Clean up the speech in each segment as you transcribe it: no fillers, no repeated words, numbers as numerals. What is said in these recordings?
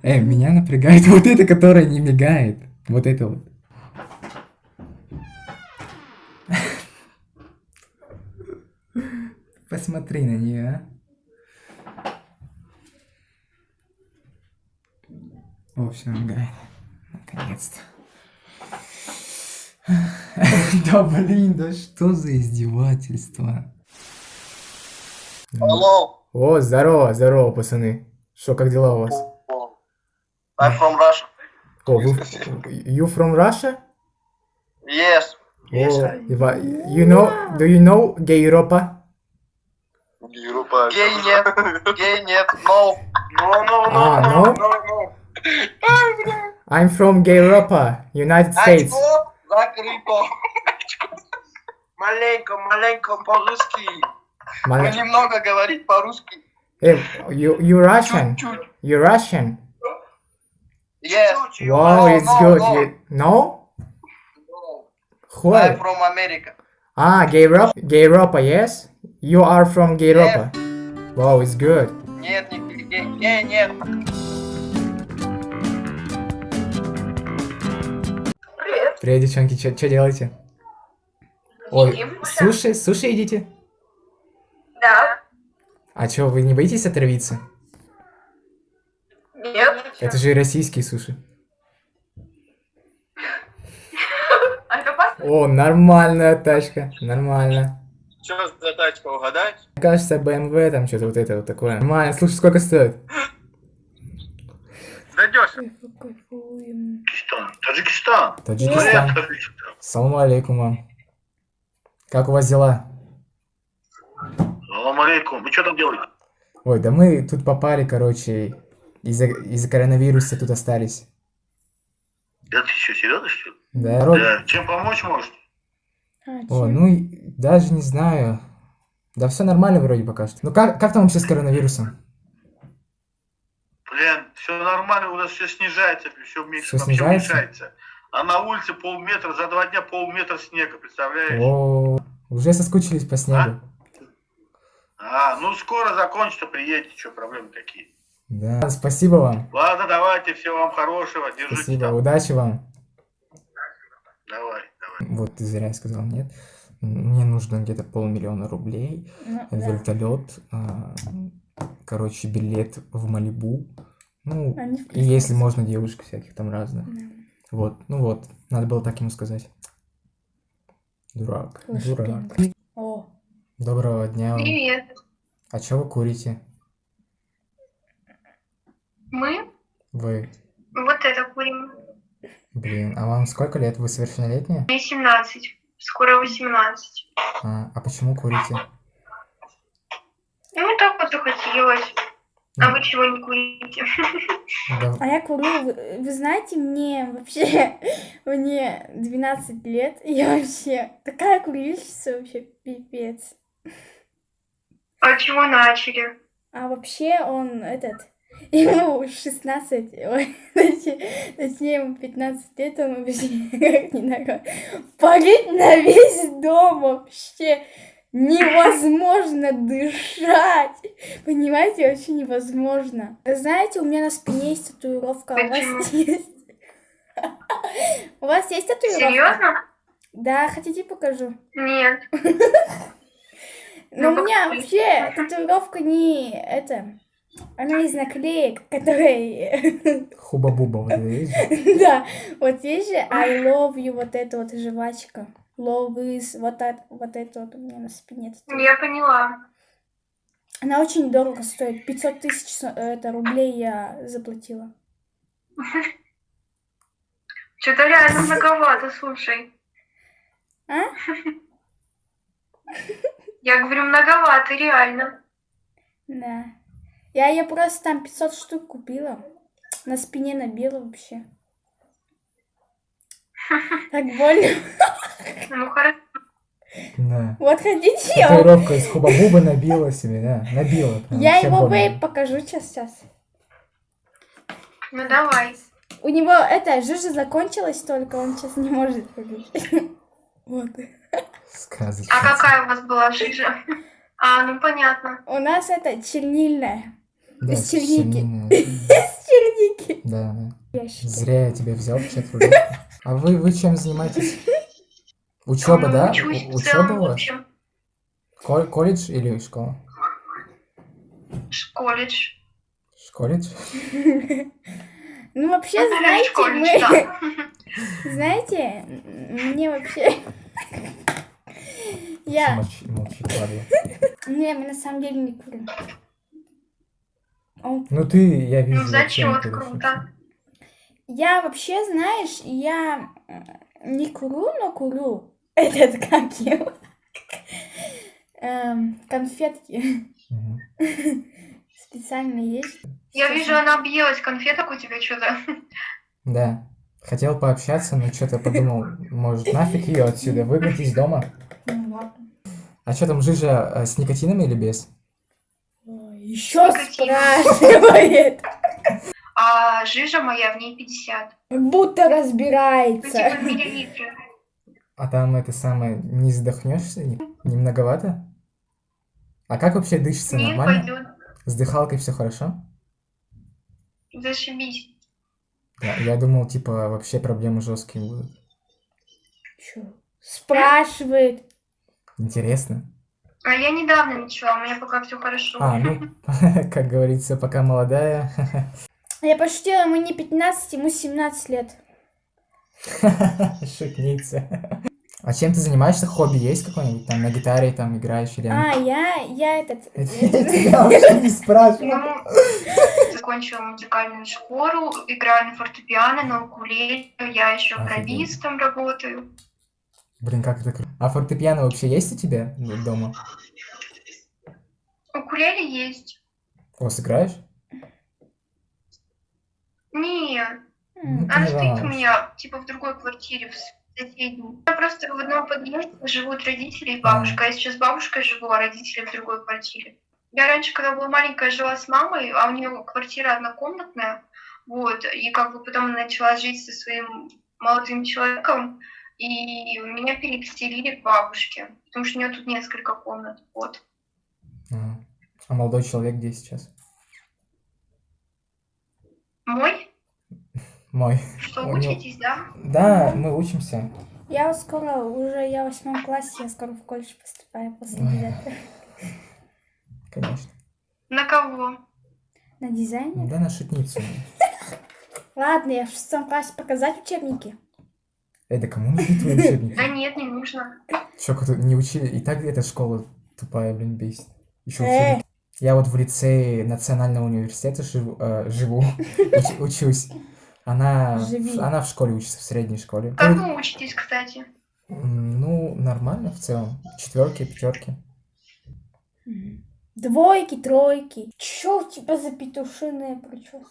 Меня напрягает вот это, которое не мигает. Вот это вот. Посмотри на нее, а. О, все, мигает. Наконец-то. Да блин, да что за издевательство? Hello. О, здорово, здорово, пацаны. Что, как дела у вас? I'm from Russia. О, вы... You from Russia? Yes. О, do you know Gay Europa? Европа. Гей нет. Гей нет. No. А, no? I'm from Gay Europa, United States. Очко. Закрыто. Маленько по-русски. Мы немного говорим по-русски. You Russian? Чуть-чуть. You Russian? Yes. Wow, No, it's no, good. no. No? I'm Why? from America. Ah, Gay Europa, yes? You are from Gay Europa. Wow, it's good. Нет, нет. Привет, девчонки, что делаете? Ой, суши едите? Да. А чё, вы не боитесь отравиться? Нет. Это же российские суши. А это опасно? О, нормальная тачка, нормально. Что за тачка, угадать? Мне кажется, BMW, там что-то вот это вот такое. Нормально, слушай, сколько стоит? Да дешево. Таджикистан. Таджикистан. Салам алейкум вам. Как у вас дела? Салам алейкум. Вы что там делаете? Ой, да мы тут попали, короче, из-за коронавируса тут остались. Это что, серьезно, что ли? Да. Да. Чем помочь можете? О, ну, даже не знаю. Да все нормально вроде пока что. Ну как там вообще с коронавирусом? Блин, все нормально, у нас все снижается, все меньше, Всё вообще снижается? уменьшается. А на улице полметра, за 2 дня полметра снега, представляешь? О, уже соскучились по снегу. Ну скоро закончится, приедете, что, проблемы какие? Да, спасибо вам. Ладно, давайте, всего вам хорошего, держитесь Спасибо, там. удачи вам. Давай. Вот ты зря сказал нет. Мне нужно где-то 500 000 рублей, вертолет, короче, билет в Малибу. Ну, и если можно, девушек всяких там разных. Вот, ну вот, надо было так ему сказать. Дурак. О. Доброго дня вам. Привет. А чё вы курите? Мы Вы, вот это курим. блин, а вам сколько лет? Вы совершеннолетняя? Мне 17. Скоро 18. А почему курите? Ну, так вот захотелось. А вы чего не курите? Да, А я курю, вы знаете, мне 12 лет, и я вообще такая курильщица, вообще пипец. А чего начали? А вообще он ему 16, ой, точнее ему 15 лет, он вообще никак не нормально. Парить на весь дом вообще невозможно дышать. Понимаете, вообще невозможно. Вы знаете, у меня на спине есть татуировка, а у вас есть? У вас есть татуировка? Серьезно? Да, хотите покажу? Нет. Но у меня вообще татуировка не она из наклеек, которые... хуба-буба вот это есть же? Да, вот есть же I love you, вот эта вот жвачка. Love is, вот это вот у меня на спине. Я поняла. Она очень дорого стоит, 500 000 рублей я заплатила. Что-то реально многовато, слушай. А? Я говорю, многовато, реально. Да. Я просто там 500 штук купила. На спине набила вообще. Так больно. Ну, хорошо. Да. Вот хотите, я Татуировка из хуба-бубы набила себе, да? Набила. Прям, вообще его больно. вейп покажу сейчас. Ну, давай. У него жижа закончилась только, он сейчас не может ходить. Вот. Сказочница. А какая у вас была жижа? Ну понятно. У нас чернильная. Да, из черники. чернильная. Из черники. Да, да. Ящики. Зря я тебя взял в чат-рулетку. А вы чем занимаетесь? Учеба, да? Учусь в Учеба целом, у в вас? общем, Колледж или школа? колледж. Колледж? Ну, вообще, Колледж, да. знаете, мне вообще, я, Молчи, Клавия. не, мы на самом деле не курим. Ну ты, я вижу, Ну, вообще не зачет, куришь круто. вообще. Я вообще, знаешь, я не курю, но курю. Этот, как его? Конфетки. Мгм. Специально есть. Я вижу, она объелась конфеток у тебя что-то. Да. Хотел пообщаться, но что-то подумал, может, нафиг ее отсюда, выгнать из дома. Ну, ладно. А что там, жижа с никотином или без? Еще Никотин. спрашивает. А жижа моя в ней 50. Как будто Ну, разбирается. типа миллилитры. А там это самое, не задохнешься? Не многовато? А как вообще дышится? Не Нормально? пойдет. С дыхалкой все хорошо? Зашибись. Да, я думал, типа, вообще проблемы жесткие будут. Чё? Спрашивает. Интересно. А я недавно начала, у меня пока все хорошо. А, ну, как говорится, пока молодая. Я пошутила, ему не 15, ему 17 лет. Шутница. А чем ты занимаешься? Хобби есть какое-нибудь? Там на гитаре там играешь или... А, я этот... Я вообще не спрашиваю. Ну, закончила музыкальную школу, играю на фортепиано, на укулеле, я еще Офигеть. провистом работаю. Блин, как это круто. А фортепиано вообще есть у тебя дома? Укулеле есть. О, сыграешь? Нет, Ну, она стоит у поняла. меня, типа, в другой квартире, в соседней. Я просто в одном подъезде живут родители и бабушка. Я сейчас с бабушкой живу, а родители в другой квартире. Я раньше, когда была маленькая, жила с мамой, а у нее квартира однокомнатная. Вот, и как бы потом начала жить со своим молодым человеком, и меня переселили к бабушке, потому что у нее тут несколько комнат. Вот. Ага. А молодой человек где сейчас? Мой? Мой. Что, У него- учитесь, да? Да, мы учимся. Я скоро, уже я в 8 классе, я скоро в колледж поступаю после 9. Конечно. На кого? На дизайне? Да, на шутницу. Ладно, я в 6 классе показать учебники. Да кому нужны твои учебники? Да нет, не нужно. Чё, кто не учили? И так эта школа тупая, блин, бесит. Еще Э. учебники. Я вот в лицее Национального университета живу, учусь. Живи. Она в школе учится, в средней школе. Как вы учитесь, кстати? Ну, нормально в целом. 4, 5. Двойки, тройки. Чё у тебя за петушиная прическа?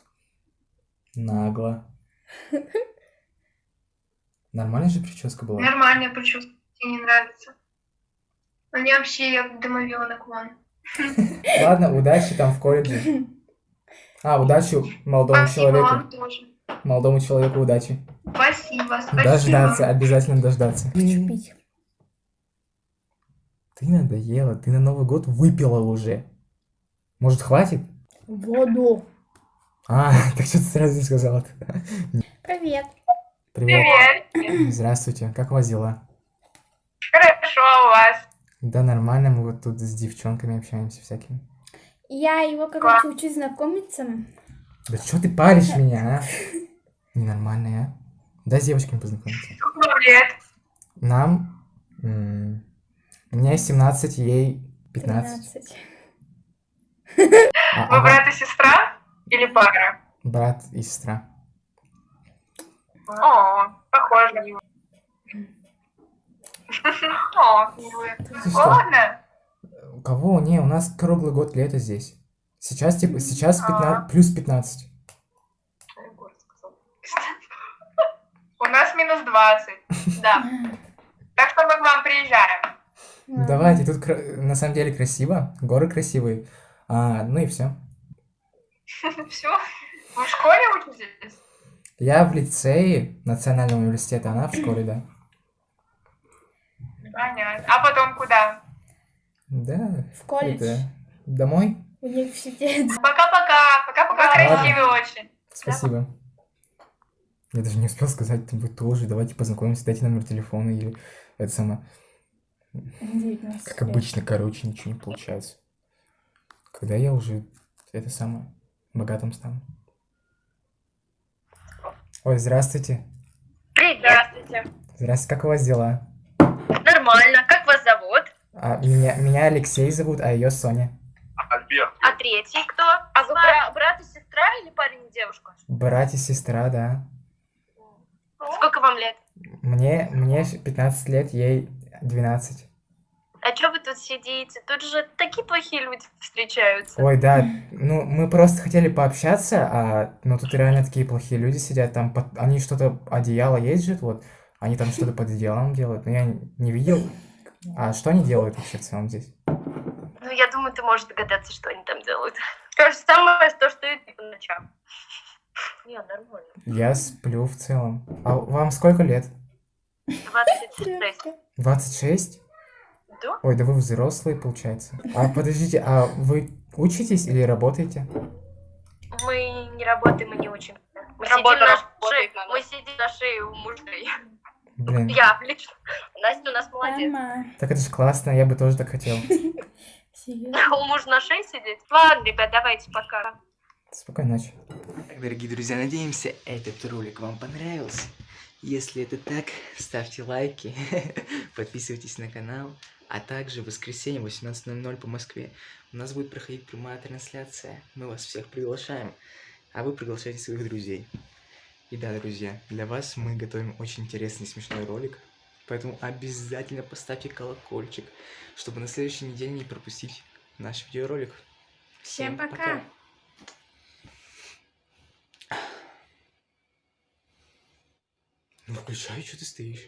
Нагло. Нормальная же прическа была. Нормальная прическа, тебе не нравится. Мне вообще, я домовенок, вон. Ладно, удачи там в колледже. А, удачи молодому Спасибо человеку. вам тоже. Молодому человеку удачи. Спасибо, спасибо. Дождаться, обязательно дождаться. Хочу пить. Ты надоела, ты на Новый год выпила уже. Может, хватит? Воду. А, так что ты сразу не сказала? Привет. Привет. Привет. Здравствуйте. Как у вас дела? Хорошо у вас. Да, нормально. Мы вот тут с девчонками общаемся всякими. Я его, короче, учусь знакомиться. Да что ты паришь меня, а? Ненормальная, а? Дай с девочками познакомиться. Сколько лет? Нам... У меня 17, ей 15. 13. А, Вы брат и сестра? Или пара? брат и сестра. О, похоже. О, милые. Ты что? Холодно? У кого? Не, у нас круглый год лето здесь. Сейчас, типа, сейчас 15, плюс 15. У нас минус 20. Да. Так что мы к вам приезжаем. Давайте, тут на самом деле красиво, горы красивые. Ну и все. Все? Вы в школе учитесь? Я в лицее Национального университета, она в школе, да. Понятно. А потом куда? Да. В колледж. Это, домой? Университет. Пока-пока. Пока-пока. Ладно. Красивый очень. Спасибо. Я даже не успел сказать, вы тоже, давайте познакомимся, дайте номер телефона или это самое. 19 Как лет. обычно, короче, ничего не получается. Когда я уже это самое богатым стану. Ой, здравствуйте. Привет. Здравствуйте. Здравствуйте, как у вас дела? Нормально. Как вас зовут? Меня Алексей зовут, а ее Соня. Альберт. А третий кто? А вы брат и сестра или парень и девушка? Брат и сестра, да. Сколько вам лет? Мне 15 лет, ей 12. А что вы тут сидите? Тут же такие плохие люди встречаются. Ой, да, ну мы просто хотели пообщаться, но тут реально такие плохие люди сидят, там они что-то, одеяло есть же, вот, они там что-то под одеялом делают, но я не видел. А что они делают вообще в целом здесь? Ну, я думаю, ты можешь догадаться, что они там делают. То же самое, что и ты по ночам. Не, нормально. Я сплю в целом. А вам сколько лет? 26. 26? Да? Ой, да вы взрослые, получается. А подождите, а вы учитесь или работаете? Мы не работаем и не учимся. Мы сидим на шее у мужей. Блин, Я лично. Настя у нас молодец. Мама. так это же классно, я бы тоже так хотел. Серьезно? У мужа на шее сидеть? Ладно, ребят, давайте пока. Спокойной ночи. Так, дорогие друзья, надеемся, этот ролик вам понравился. Если это так, ставьте лайки, подписывайтесь на канал. А также в воскресенье в 18:00 по Москве у нас будет проходить прямая трансляция. Мы вас всех приглашаем, а вы приглашайте своих друзей. И да, друзья, для вас мы готовим очень интересный смешной ролик. Поэтому обязательно поставьте колокольчик, чтобы на следующей неделе не пропустить наш видеоролик. Всем пока. Ну включай, что ты стоишь?